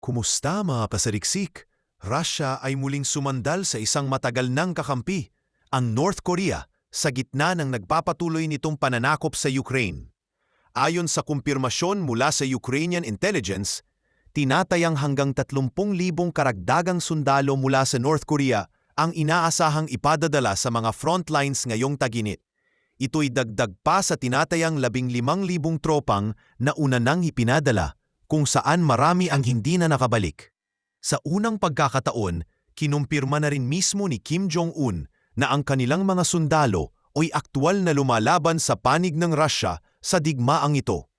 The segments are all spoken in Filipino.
Kumusta mga pasariksik? Russia ay muling sumandal sa isang matagal nang kakampi, ang North Korea, sa gitna ng nagpapatuloy nitong pananakop sa Ukraine. Ayon sa kumpirmasyon mula sa Ukrainian intelligence, tinatayang hanggang 30,000 karagdagang sundalo mula sa North Korea ang inaasahang ipadadala sa mga frontlines ngayong taginit. Ito'y dagdag pa sa tinatayang 15,000 tropang na una nang ipinadala, kung saan marami ang hindi na nakabalik. Sa unang pagkakataon, kinumpirma na rin mismo ni Kim Jong-un na ang kanilang mga sundalo ay aktwal na lumalaban sa panig ng Russia sa digmaang ito.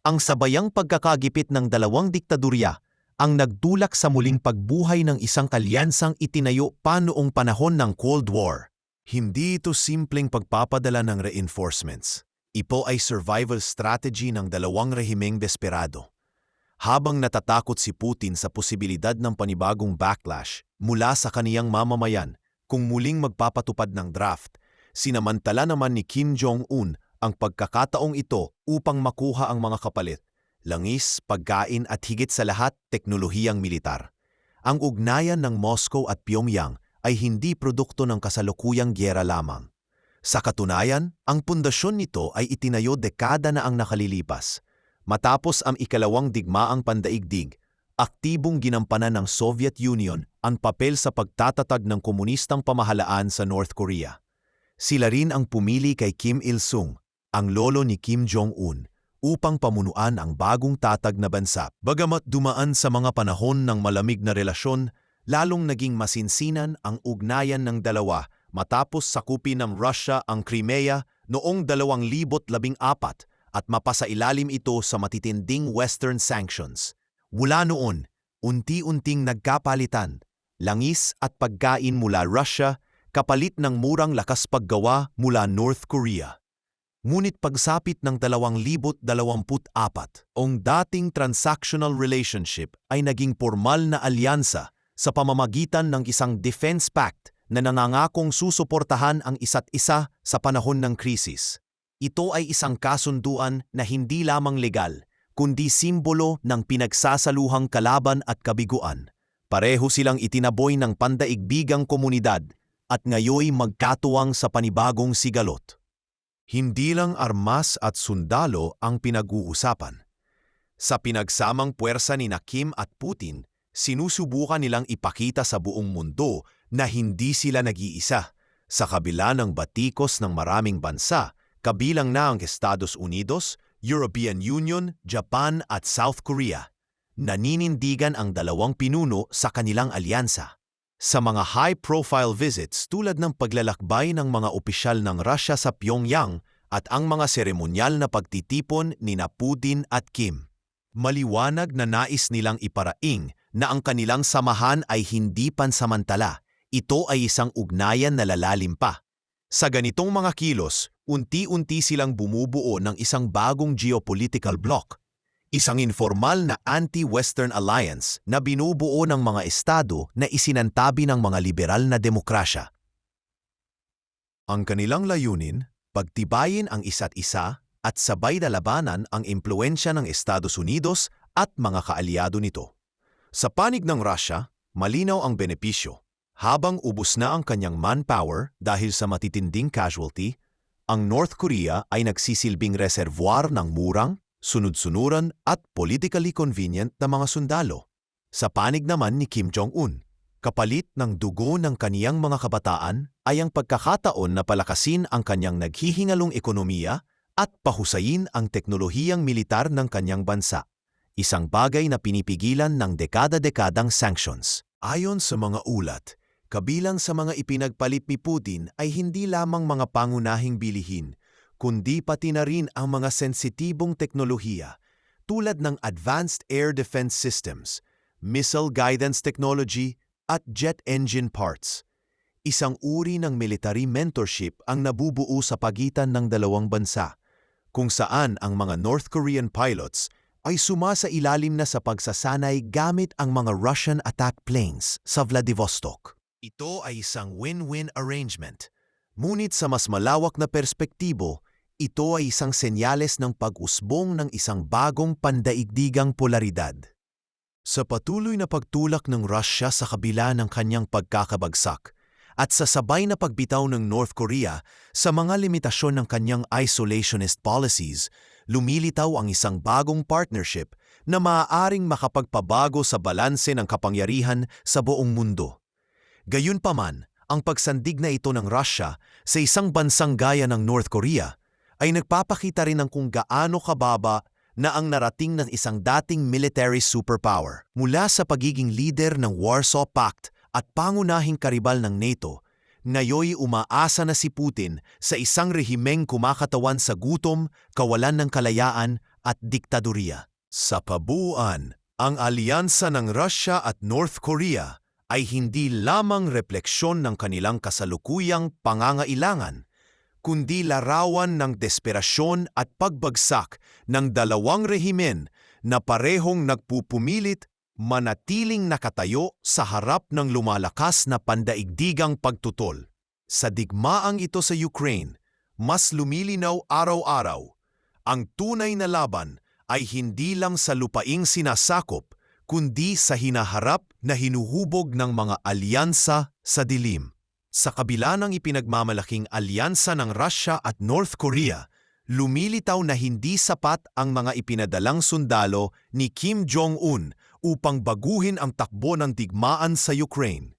Ang sabayang pagkakagipit ng dalawang diktadurya ang nagdulak sa muling pagbuhay ng isang alyansang itinayo pa noong panahon ng Cold War. Hindi ito simpleng pagpapadala ng reinforcements. Ito ay survival strategy ng dalawang rehimeng desperado. Habang natatakot si Putin sa posibilidad ng panibagong backlash mula sa kaniyang mamamayan kung muling magpapatupad ng draft, sinamantala naman ni Kim Jong-un ang pagkakataong ito upang makuha ang mga kapalit, langis, pagkain at higit sa lahat teknolohiyang militar. Ang ugnayan ng Moscow at Pyongyang ay hindi produkto ng kasalukuyang gyera lamang. Sa katunayan, ang pundasyon nito ay itinayo dekada na ang nakalilipas. Matapos ang ikalawang digmaang pandaigdig, aktibong ginampanan ng Soviet Union ang papel sa pagtatatag ng komunistang pamahalaan sa North Korea. Sila rin ang pumili kay Kim Il-sung, ang lolo ni Kim Jong-un, upang pamunuan ang bagong tatag na bansa. Bagamat dumaan sa mga panahon ng malamig na relasyon, lalong naging masinsinan ang ugnayan ng dalawa matapos sakupin ng Russia ang Crimea noong 2014 at mapasailalim ito sa matitinding Western sanctions. Mula noon, unti-unting nagkapalitan, langis at pagkain mula Russia kapalit ng murang lakas paggawa mula North Korea. Ngunit pagsapit ng 2024, ang dating transactional relationship ay naging formal na alyansa sa pamamagitan ng isang defense pact na nangangakong susuportahan ang isa't isa sa panahon ng krisis. Ito ay isang kasunduan na hindi lamang legal, kundi simbolo ng pinagsasaluhang kalaban at kabiguan. Pareho silang itinaboy ng pandaigbigang komunidad at ngayoy magkatuwang sa panibagong sigalot. Hindi lang armas at sundalo ang pinag-uusapan. Sa pinagsamang puwersa ni Kim at Putin, sinusubukan nilang ipakita sa buong mundo na hindi sila nag-iisa. Sa kabila ng batikos ng maraming bansa, kabilang na ang Estados Unidos, European Union, Japan at South Korea, naninindigan ang dalawang pinuno sa kanilang alyansa. Sa mga high-profile visits tulad ng paglalakbay ng mga opisyal ng Russia sa Pyongyang at ang mga seremonyal na pagtitipon ni Putin at Kim, maliwanag na nais nilang iparaing na ang kanilang samahan ay hindi pansamantala. Ito ay isang ugnayan na lalalim pa. Sa ganitong mga kilos, unti-unti silang bumubuo ng isang bagong geopolitical bloc, isang informal na anti-Western alliance na binubuo ng mga estado na isinantabi ng mga liberal na demokrasya. Ang kanilang layunin, pagtibayin ang isa't isa at sabay na labanan ang impluensya ng Estados Unidos at mga kaalyado nito. Sa panig ng Russia, malinaw ang benepisyo. Habang ubos na ang kanyang manpower dahil sa matitinding casualty, ang North Korea ay nagsisilbing reservoir ng murang, sunod-sunuran at politically convenient na mga sundalo. Sa panig naman ni Kim Jong-un, kapalit ng dugo ng kaniyang mga kabataan ay ang pagkakataon na palakasin ang kanyang naghihingalong ekonomiya at pahusayin ang teknolohiyang militar ng kanyang bansa. Isang bagay na pinipigilan ng dekada-dekadang sanctions. Ayon sa mga ulat, kabilang sa mga ipinagpalit ni Putin ay hindi lamang mga pangunahing bilihin, kundi pati na rin ang mga sensitibong teknolohiya tulad ng advanced air defense systems, missile guidance technology at jet engine parts. Isang uri ng military mentorship ang nabubuo sa pagitan ng dalawang bansa, kung saan ang mga North Korean pilots ay sumasailalim na sa pagsasanay gamit ang mga Russian attack planes sa Vladivostok. Ito ay isang win-win arrangement. Ngunit sa mas malawak na perspektibo, ito ay isang senyales ng pag-usbong ng isang bagong pandaigdigang polaridad. Sa patuloy na pagtulak ng Russia sa kabila ng kanyang pagkakabagsak at sa sabay na pagbitaw ng North Korea sa mga limitasyon ng kanyang isolationist policies, lumilitaw ang isang bagong partnership na maaaring makapagpabago sa balanse ng kapangyarihan sa buong mundo. Gayunpaman, ang pagsandig na ito ng Russia sa isang bansang gaya ng North Korea ay nagpapakita rin ng kung gaano kababa na ang narating ng isang dating military superpower. Mula sa pagiging leader ng Warsaw Pact at pangunahing karibal ng NATO, ngayoy umaasa na si Putin sa isang rehimeng kumakatawan sa gutom, kawalan ng kalayaan at diktadorya. Sa kabuuan, ang alyansa ng Russia at North Korea ay hindi lamang refleksyon ng kanilang kasalukuyang pangangailangan, kundi larawan ng desperasyon at pagbagsak ng dalawang rehimen na parehong nagpupumilit manatiling nakatayo sa harap ng lumalakas na pandaigdigang pagtutol. Sa digmaang ito sa Ukraine, mas lumilinaw araw-araw. Ang tunay na laban ay hindi lang sa lupaing sinasakop, kundi sa hinaharap na hinuhubog ng mga alyansa sa dilim. Sa kabila ng ipinagmamalaking alyansa ng Russia at North Korea, lumilitaw na hindi sapat ang mga ipinadalang sundalo ni Kim Jong-un upang baguhin ang takbo ng digmaan sa Ukraine.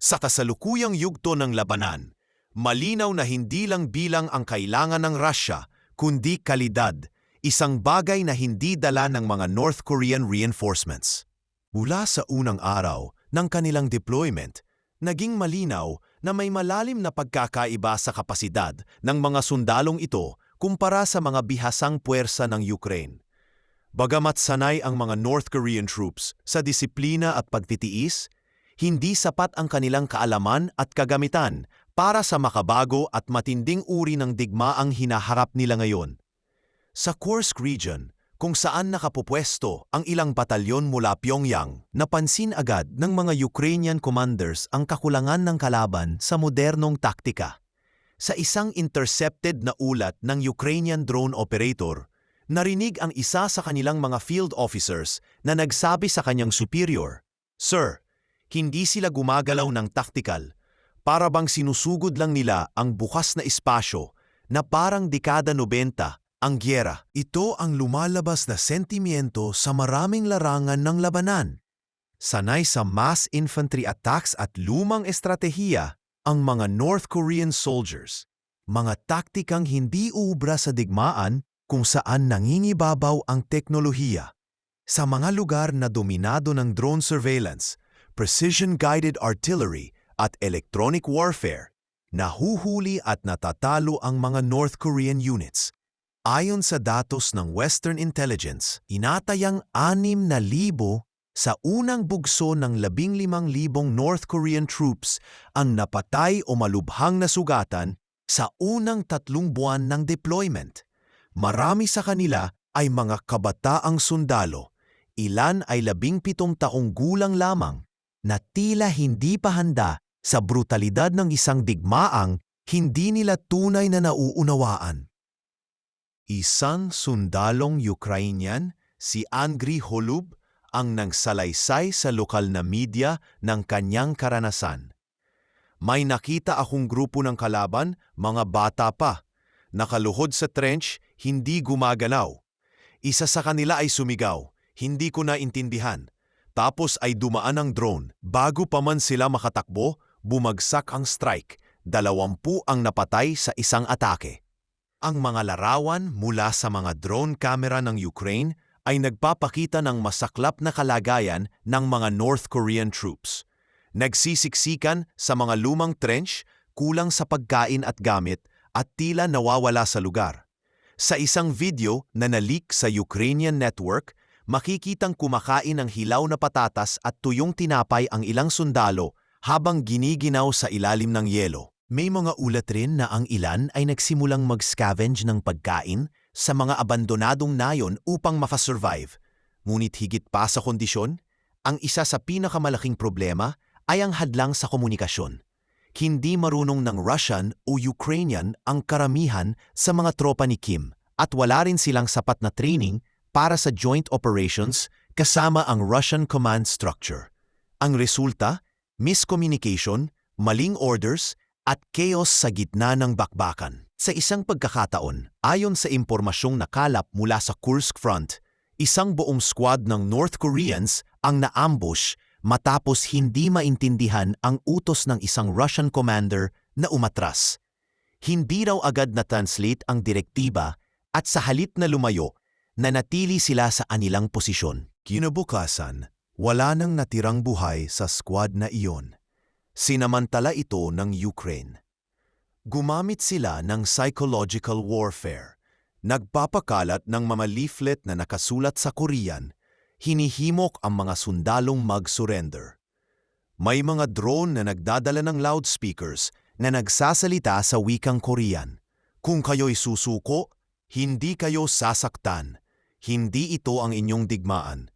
Sa kasalukuyang yugto ng labanan, malinaw na hindi lang bilang ang kailangan ng Russia, kundi kalidad, isang bagay na hindi dala ng mga North Korean reinforcements. Mula sa unang araw ng kanilang deployment, naging malinaw na may malalim na pagkakaiba sa kapasidad ng mga sundalong ito kumpara sa mga bihasang puwersa ng Ukraine. Bagamat sanay ang mga North Korean troops sa disiplina at pagtitiis, hindi sapat ang kanilang kaalaman at kagamitan para sa makabago at matinding uri ng digmaang hinaharap nila ngayon. Sa Kursk region, kung saan nakapupwesto ang ilang batalyon mula Pyongyang, napansin agad ng mga Ukrainian commanders ang kakulangan ng kalaban sa modernong taktika. Sa isang intercepted na ulat ng Ukrainian drone operator, narinig ang isa sa kanilang mga field officers na nagsabi sa kanyang superior, "Sir, hindi sila gumagalaw ng tactical, para bang sinusugod lang nila ang bukas na espasyo na parang dekada 90 ang gyera." Ito ang lumalabas na sentimiento sa maraming larangan ng labanan. Sanay sa mass infantry attacks at lumang estratehiya ang mga North Korean soldiers, mga taktikang hindi uubra sa digmaan kung saan nangingibabaw ang teknolohiya. Sa mga lugar na dominado ng drone surveillance, precision-guided artillery at electronic warfare, nahuhuli at natatalo ang mga North Korean units. Ayon sa datos ng Western Intelligence, inatayang 6,000 sa unang bugso ng 15,000 North Korean troops ang napatay o malubhang nasugatan sa unang 3 buwan ng deployment. Marami sa kanila ay mga kabataang sundalo, ilan ay 17 taong gulang lamang, na tila hindi pa handa sa brutalidad ng isang digmaang hindi nila tunay na nauunawaan. Isang sundalong Ukrainian, si Andriy Holub, ang nangsalaysay sa lokal na media ng kanyang karanasan. "May nakita akong grupo ng kalaban, mga bata pa, nakaluhod sa trench, hindi gumagalaw. Isa sa kanila ay sumigaw, hindi ko naintindihan. Tapos ay dumaan ang drone. Bago pa man sila makatakbo, bumagsak ang strike. 20 ang napatay sa isang atake." Ang mga larawan mula sa mga drone camera ng Ukraine ay nagpapakita ng masaklap na kalagayan ng mga North Korean troops. Nagsisiksikan sa mga lumang trench, kulang sa pagkain at gamit, at tila nawawala sa lugar. Sa isang video na na-leak sa Ukrainian network, makikitang kumakain ng hilaw na patatas at tuyong tinapay ang ilang sundalo habang giniginaw sa ilalim ng yelo. May mga ulat rin na ang ilan ay nagsimulang mag-scavenge ng pagkain sa mga abandonadong nayon upang makasurvive. Ngunit higit pa sa kondisyon, ang isa sa pinakamalaking problema ay ang hadlang sa komunikasyon. Hindi marunong ng Russian o Ukrainian ang karamihan sa mga tropa ni Kim at wala rin silang sapat na training para sa joint operations kasama ang Russian command structure. Ang resulta, miscommunication, maling orders, at chaos sa gitna ng bakbakan. Sa isang pagkakataon, ayon sa impormasyong nakalap mula sa Kursk Front, isang buong squad ng North Koreans ang naambush matapos hindi maintindihan ang utos ng isang Russian commander na umatras. Hindi raw agad na-translate ang direktiba at sa halip na lumayo, nanatili sila sa anilang posisyon. Kinabukasan, wala nang natirang buhay sa squad na iyon. Sinamantala ito ng Ukraine. Gumamit sila ng psychological warfare. Nagpapakalat ng mga leaflet na nakasulat sa Korean, hinihimok ang mga sundalong mag-surrender. May mga drone na nagdadala ng loudspeakers na nagsasalita sa wikang Korean. Kung kayo'y susuko, hindi kayo sasaktan. Hindi ito ang inyong digmaan.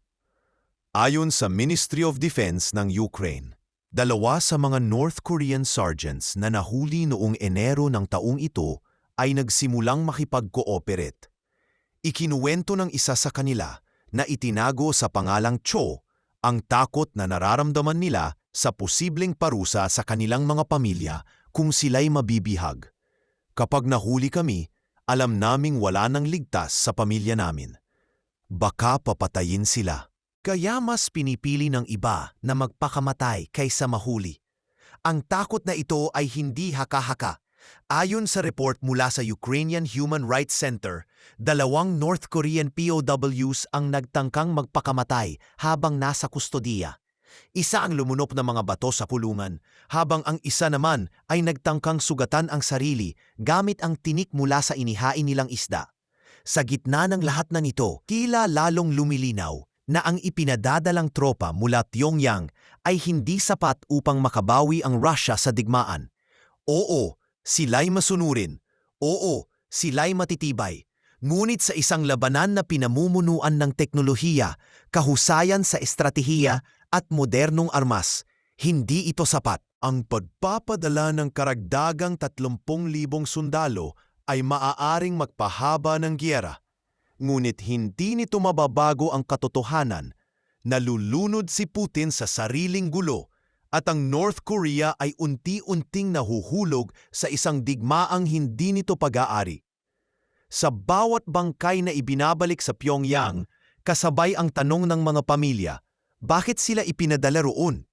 Ayon sa Ministry of Defense ng Ukraine, 2 sa mga North Korean sergeants na nahuli noong Enero ng taong ito ay nagsimulang makipag-cooperate. Ikinuwento ng isa sa kanila na itinago sa pangalang Cho ang takot na nararamdaman nila sa posibleng parusa sa kanilang mga pamilya kung sila'y mabibihag. Kapag nahuli kami, alam naming wala nang ligtas sa pamilya namin. Baka papatayin sila. Kaya mas pinipili ng iba na magpakamatay kaysa mahuli. Ang takot na ito ay hindi haka-haka. Ayon sa report mula sa Ukrainian Human Rights Center, 2 North Korean POWs ang nagtangkang magpakamatay habang nasa kustodiya. Isa ang lumunok na mga bato sa kulungan, habang ang isa naman ay nagtangkang sugatan ang sarili gamit ang tinik mula sa inihain nilang isda. Sa gitna ng lahat ng ito, tila lalong lumilinaw na ang ipinadadalang tropa mula Pyongyang ay hindi sapat upang makabawi ang Russia sa digmaan. Oo, sila'y masunurin. Oo, sila'y matitibay. Ngunit sa isang labanan na pinamumunuan ng teknolohiya, kahusayan sa estratehiya at modernong armas, hindi ito sapat. Ang pagpapadala ng karagdagang 30,000 sundalo ay maaaring magpahaba ng giyera. Ngunit hindi nito mababago ang katotohanan. Nalulunod si Putin sa sariling gulo at ang North Korea ay unti-unting nahuhulog sa isang digmaang hindi nito pag-aari. Sa bawat bangkay na ibinabalik sa Pyongyang, kasabay ang tanong ng mga pamilya, bakit sila ipinadala roon?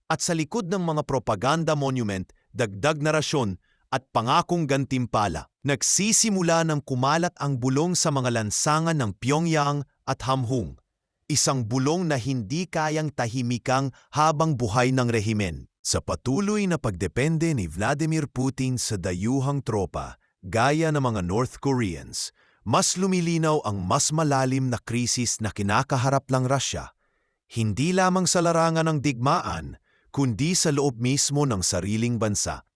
At sa likod ng mga propaganda monument, dagdag na rasyon at pangakong gantimpala, nagsisimula ng kumalat ang bulong sa mga lansangan ng Pyongyang at Hamhung. Isang bulong na hindi kayang tahimikang habang buhay ng rehimen. Sa patuloy na pagdepende ni Vladimir Putin sa dayuhang tropa, gaya ng mga North Koreans, mas lumilinaw ang mas malalim na krisis na kinakaharap ng Russia. Hindi lamang sa larangan ng digmaan, kundi sa loob mismo ng sariling bansa.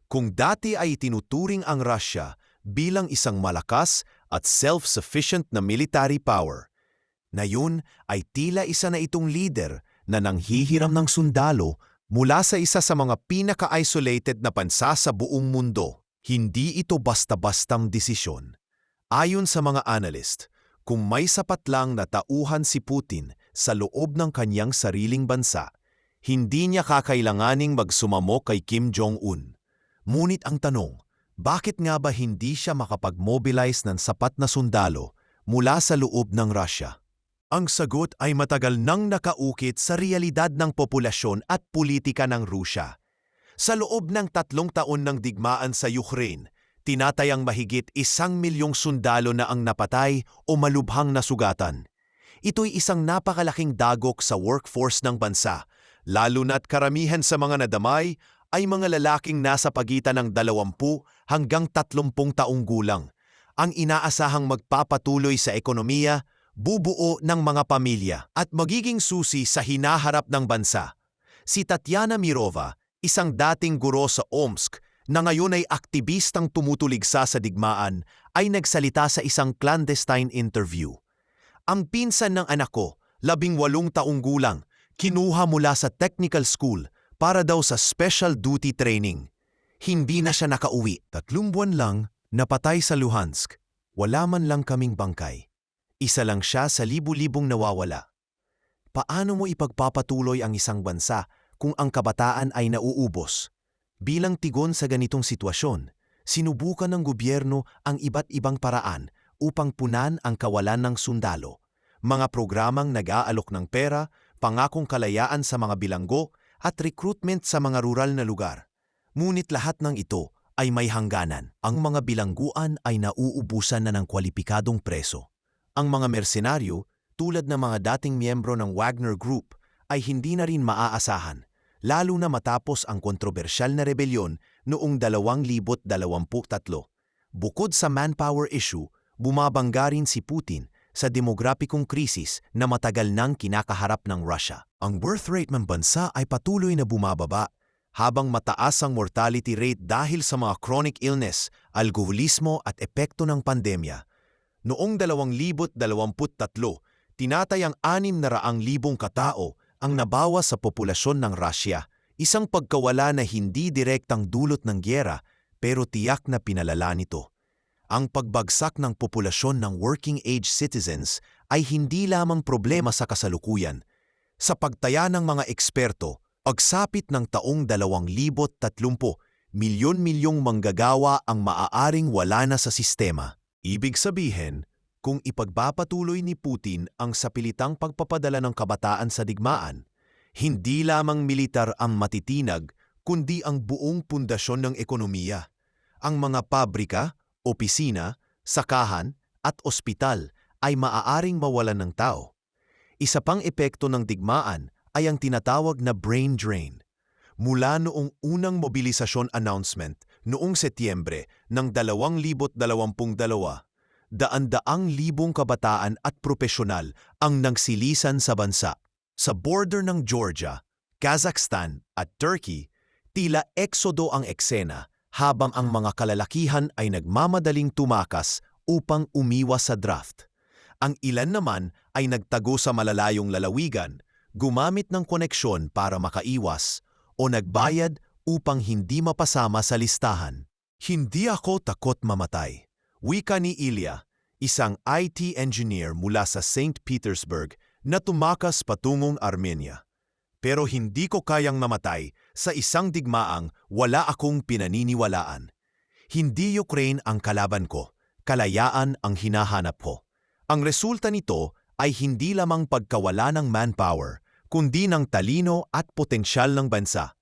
Kung dati ay tinuturing ang Russia bilang isang malakas at self-sufficient na military power, ngayon ay tila isa na itong leader na nanghihiram ng sundalo mula sa isa sa mga pinaka-isolated na bansa sa buong mundo. Hindi ito basta-bastang desisyon. Ayon sa mga analyst, kung may sapat lang na tauhan si Putin sa loob ng kanyang sariling bansa, hindi niya kakailanganing magsumamo kay Kim Jong-un. Ngunit ang tanong, bakit nga ba hindi siya makapag-mobilize ng sapat na sundalo mula sa loob ng Russia? Ang sagot ay matagal nang nakaukit sa realidad ng populasyon at politika ng Rusya. Sa loob ng 3 taon ng digmaan sa Ukraine, tinatayang mahigit 1,000,000 sundalo na ang napatay o malubhang nasugatan. Ito'y isang napakalaking dagok sa workforce ng bansa, lalo na't karamihan sa mga nadamay ay mga lalaking nasa pagitan ng 20 hanggang 30 taong gulang, ang inaasahang magpapatuloy sa ekonomiya, bubuo ng mga pamilya at magiging susi sa hinaharap ng bansa. Si Tatiana Mirova, isang dating guro sa Omsk na ngayon ay aktivistang tumutuligsa sa digmaan, ay nagsalita sa isang clandestine interview. Ang pinsan ng anak ko, 18 taong gulang, kinuha mula sa technical school para daw sa special duty training. Hindi na siya nakauwi. 3 buwan lang, napatay sa Luhansk. Wala man lang kaming bangkay. Isa lang siya sa libu-libong nawawala. Paano mo ipagpapatuloy ang isang bansa kung ang kabataan ay nauubos? Bilang tigon sa ganitong sitwasyon, sinubukan ng gobyerno ang iba't ibang paraan upang punan ang kawalan ng sundalo. Mga programang nag-aalok ng pera, pangakong kalayaan sa mga bilanggo, at recruitment sa mga rural na lugar. Ngunit lahat ng ito ay may hangganan. Ang mga bilangguan ay nauubusan na ng kwalipikadong preso. Ang mga mersenaryo, tulad ng mga dating miyembro ng Wagner Group, ay hindi na rin maaasahan, lalo na matapos ang kontrobersyal na rebelyon noong 2023. Bukod sa manpower issue, bumabangga rin si Putin sa demograpikong krisis na matagal nang kinakaharap ng Russia. Ang birth rate ng bansa ay patuloy na bumababa, habang mataas ang mortality rate dahil sa mga chronic illness, alkoholismo at epekto ng pandemya. Noong 2023, tinatayang 600,000 katao ang nabawas sa populasyon ng Russia, isang pagkawala na hindi direktang dulot ng gyera pero tiyak na pinalala nito. Ang pagbagsak ng populasyon ng working-age citizens ay hindi lamang problema sa kasalukuyan. Sa pagtaya ng mga eksperto, pagsapit ng taong 2030, milyon-milyong manggagawa ang maaaring wala na sa sistema. Ibig sabihin, kung ipagpapatuloy ni Putin ang sapilitang pagpapadala ng kabataan sa digmaan, hindi lamang militar ang matitinag, kundi ang buong pundasyon ng ekonomiya. Ang mga pabrika, opisina, sakahan at ospital ay maaaring mawalan ng tao. Isa pang epekto ng digmaan ay ang tinatawag na brain drain. Mula noong unang mobilisasyon announcement noong Setyembre ng 2022, daan-daang libong kabataan at propesyonal ang nagsilisan sa bansa. Sa border ng Georgia, Kazakhstan at Turkey, tila eksodo ang eksena habang ang mga kalalakihan ay nagmamadaling tumakas upang umiwas sa draft. Ang ilan naman ay nagtago sa malalayong lalawigan, gumamit ng koneksyon para makaiwas, o nagbayad upang hindi mapasama sa listahan. Hindi ako takot mamatay. Wika ni Ilya, isang IT engineer mula sa St. Petersburg na tumakas patungong Armenia. Pero hindi ko kayang mamatay sa isang digmaang wala akong pinaniniwalaan. Hindi Ukraine ang kalaban ko, kalayaan ang hinahanap ko. Ang resulta nito ay hindi lamang pagkawala ng manpower, kundi ng talino at potensyal ng bansa.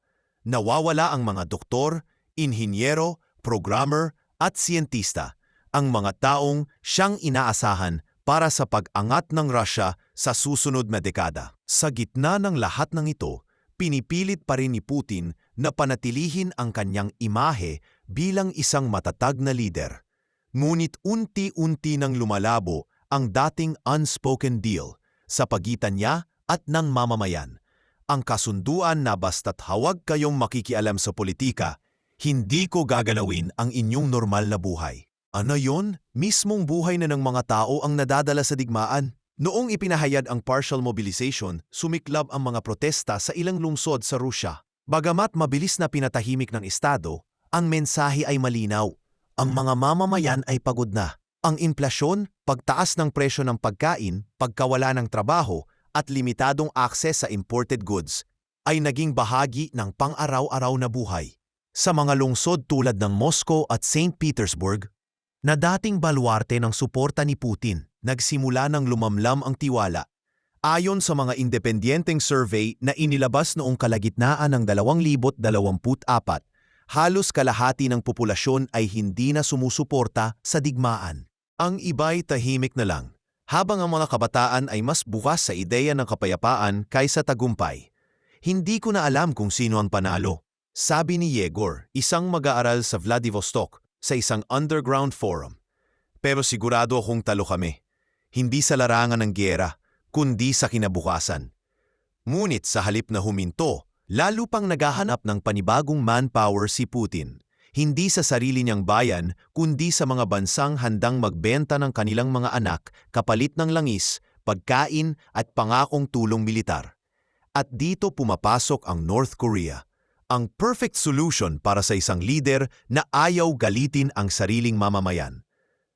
Nawawala ang mga doktor, inhinyero, programmer at siyentista, ang mga taong siyang inaasahan para sa pag-angat ng Russia sa susunod na dekada. Sa gitna ng lahat ng ito, pinipilit pa rin ni Putin na panatilihin ang kanyang imahe bilang isang matatag na lider. Ngunit unti-unti nang lumalabo ang dating unspoken deal sa pagitan niya at ng mamamayan. Ang kasunduan na basta't hawag kayong makikialam sa politika, hindi ko gagalawin ang inyong normal na buhay. Ano yon? Mismong buhay na ng mga tao ang nadadala sa digmaan. Noong ipinahayag ang partial mobilization, sumiklab ang mga protesta sa ilang lungsod sa Rusya. Bagamat mabilis na pinatahimik ng Estado, ang mensahe ay malinaw. Ang mga mamamayan ay pagod na. Ang inflasyon, pagtaas ng presyo ng pagkain, pagkawala ng trabaho, at limitadong akses sa imported goods ay naging bahagi ng pang-araw-araw na buhay. Sa mga lungsod tulad ng Moscow at St. Petersburg, na dating baluarte ng suporta ni Putin, nagsimula ng lumamlam ang tiwala. Ayon sa mga independyenteng survey na inilabas noong kalagitnaan ng 2024, halos kalahati ng populasyon ay hindi na sumusuporta sa digmaan. Ang iba'y tahimik na lang, habang ang mga kabataan ay mas bukas sa ideya ng kapayapaan kaysa tagumpay. Hindi ko na alam kung sino ang panalo, sabi ni Yegor, isang mag-aaral sa Vladivostok, sa isang underground forum. Pero sigurado akong talo kami. Hindi sa larangan ng gyera, kundi sa kinabukasan. Ngunit sa halip na huminto, lalo pang naghahanap ng panibagong manpower si Putin. Hindi sa sarili niyang bayan, kundi sa mga bansang handang magbenta ng kanilang mga anak kapalit ng langis, pagkain at pangakong tulong militar. At dito pumapasok ang North Korea. Ang perfect solution para sa isang lider na ayaw galitin ang sariling mamamayan.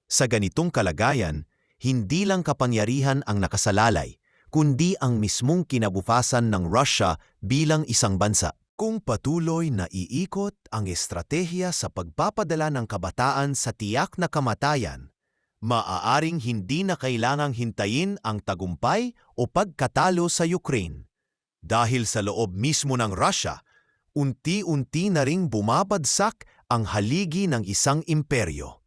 Sa ganitong kalagayan, hindi lang kapangyarihan ang nakasalalay, kundi ang mismong kinabukasan ng Russia bilang isang bansa. Kung patuloy na iikot ang estratehiya sa pagpapadala ng kabataan sa tiyak na kamatayan, maaaring hindi na kailangang hintayin ang tagumpay o pagkatalo sa Ukraine. Dahil sa loob mismo ng Russia, unti-unti na ring bumabagsak ang haligi ng isang imperyo.